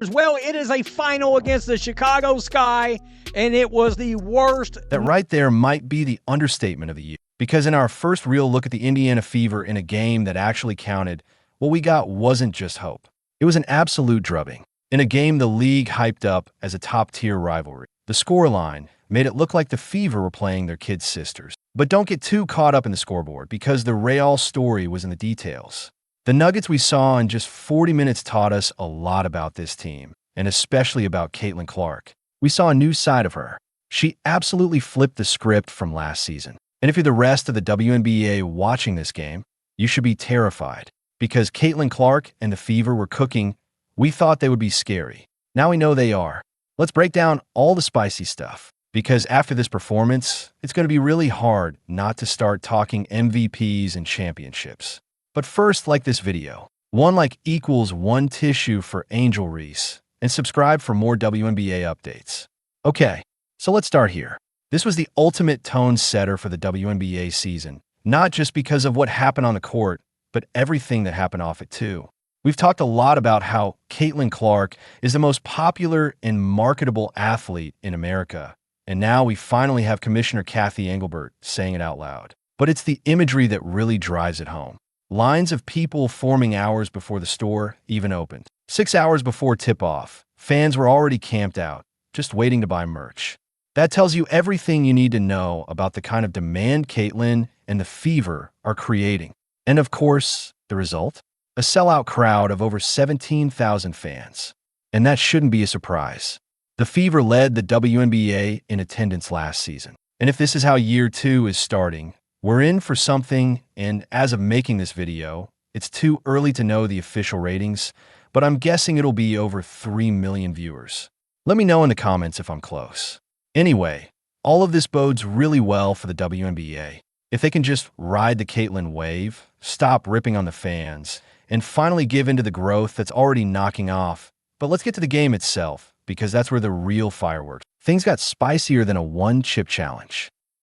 Well, it is a final against the Chicago Sky, and it was the worst. That right there might be the understatement of the year. Because in our first real look at the Indiana Fever in a game that actually counted, what we got wasn't just hope. It was an absolute drubbing. In a game the league hyped up as a top-tier rivalry. The scoreline made it look like the Fever were playing their kids' sisters. But don't get too caught up in the scoreboard, because the real story was in the details. The nuggets we saw in just 40 minutes taught us a lot about this team, and especially about Caitlin Clark. We saw a new side of her. She absolutely flipped the script from last season. And if you're the rest of the WNBA watching this game, you should be terrified. Because Caitlin Clark and the Fever were cooking, we thought they would be scary. Now we know they are. Let's break down all the spicy stuff. Because after this performance, it's going to be really hard not to start talking MVPs and championships. But first, like this video. One like equals one tissue for Angel Reese. And subscribe for more WNBA updates. Okay, so let's start here. This was the ultimate tone setter for the WNBA season. Not just because of what happened on the court, but everything that happened off it too. We've talked a lot about how Caitlin Clark is the most popular and marketable athlete in America. And now we finally have Commissioner Kathy Engelbert saying it out loud. But it's the imagery that really drives it home. Lines of people forming hours before the store even opened. 6 hours before tip-off, fans were already camped out, just waiting to buy merch. That tells you everything you need to know about the kind of demand Caitlin and the Fever are creating. And of course, the result? A sellout crowd of over 17,000 fans. And that shouldn't be a surprise. The Fever led the WNBA in attendance last season. And if this is how year 2 is starting, we're in for something, and as of making this video, it's too early to know the official ratings, but I'm guessing it'll be over 3 million viewers. Let me know in the comments if I'm close. Anyway, all of this bodes really well for the WNBA. If they can just ride the Caitlin wave, stop ripping on the fans, and finally give into the growth that's already knocking off. But let's get to the game itself, because that's where the real fireworks. Things got spicier than a one-chip challenge.